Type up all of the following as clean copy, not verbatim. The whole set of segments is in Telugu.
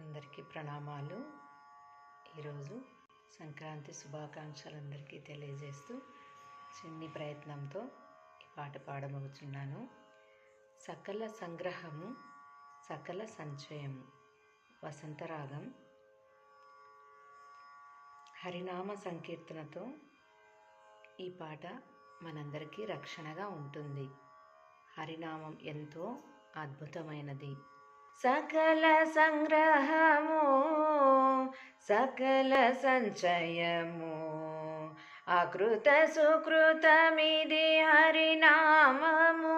అందరికీ ప్రణామాలు. ఈరోజు సంక్రాంతి శుభాకాంక్షలు అందరికీ తెలియజేస్తూ చిన్ని ప్రయత్నంతో ఈ పాట పాడబోతున్నాను. సకల సంగ్రహము సకల సంచయము, వసంతరాగం. హరినామ సంకీర్తనతో ఈ పాట మనందరికీ రక్షణగా ఉంటుంది. హరినామం ఎంతో అద్భుతమైనది. సకల సంగ్రహము సకల సంచయము, అకృత సుకృతమిది హరినామము.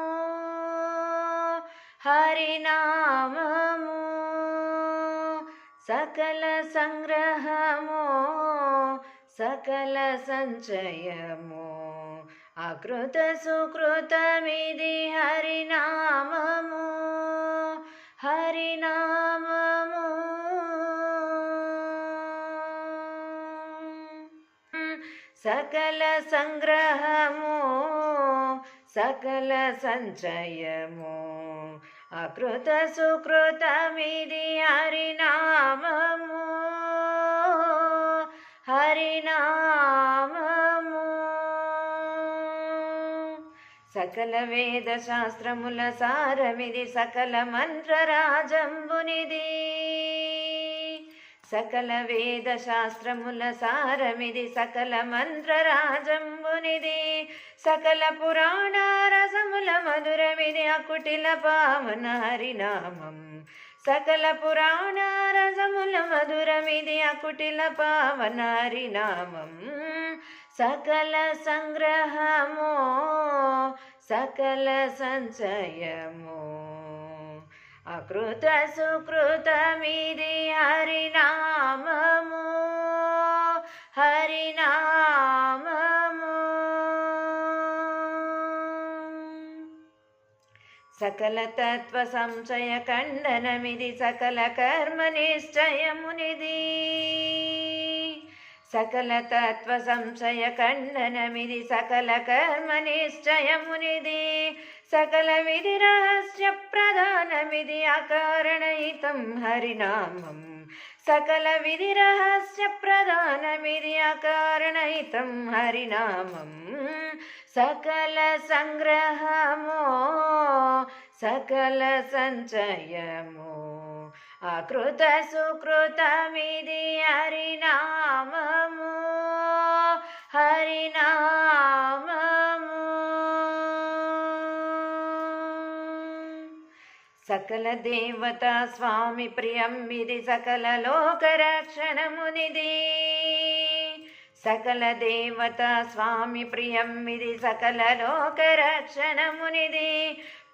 హరినామము సకల సంగ్రహము సకల సంచయము, అకృత సుకృతమిది హరినామము. హరినామము సకల సంగ్రహము సకల సంచయము, అకృత సుకృతమిది హరినామము. హరినామము సకల వేద శాస్త్రముల సారమిది, సకల మంత్రరాజంబునిది. సకల వేద శాస్త్రముల సారమిది, సకల మంత్రరాజంబునిది. సకల పురాణ రసముల మధురమిది, అకుటిల పావన హరినామం. సకల పురాణ రసముల మధురమిది, అకుటిల పావన హరినామం. సకల సంగ్రహము సకల సంచయము, అకృత సుకృతమిది హరినామము. హరినామము సకల తత్వ సంశయ ఖండనమిది, సకల కర్మ నిశ్చయమునిది. సకల తత్వ సంశయ ఖండనమిది, సకల కర్మ నిశ్చయమునిది. సకల విధి రహస్య ప్రధానమిది, అకారణహితం హరినామం. సకల విధి రహస్య ప్రధానమిది, అకారణహితం హరినామం. సకల సంగ్రహము సకల సంచయము, అకృత సుకృతమిది హరినామము. హరినామము సకల దేవతా స్వామి ప్రియంబిది, సకల లోకరక్షణమునిది. సకల దేవతా స్వామి ప్రియంబిది, సకల లోకరక్షణమునిది.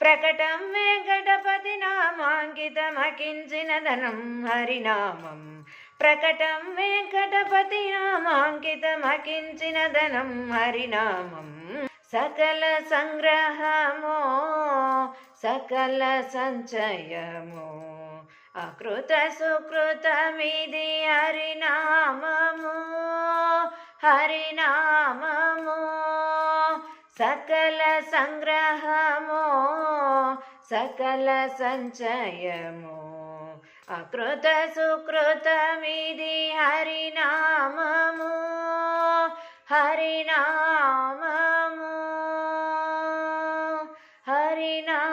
ప్రకటం వెంకటపతి నామాంకితమకించిన ధనం హరినామం. ప్రకటం వెంకటపతి నామాంకితమకించిన ధనం హరినామం. సకల సంగ్రహము సకల సంచయము, అకృత సుకృతమిది హరినామము. హరినామము సకల సంగ్రహము సకల సంచయము, అకృత సుకృతమిది హరినామము. హరినామము. హరినామము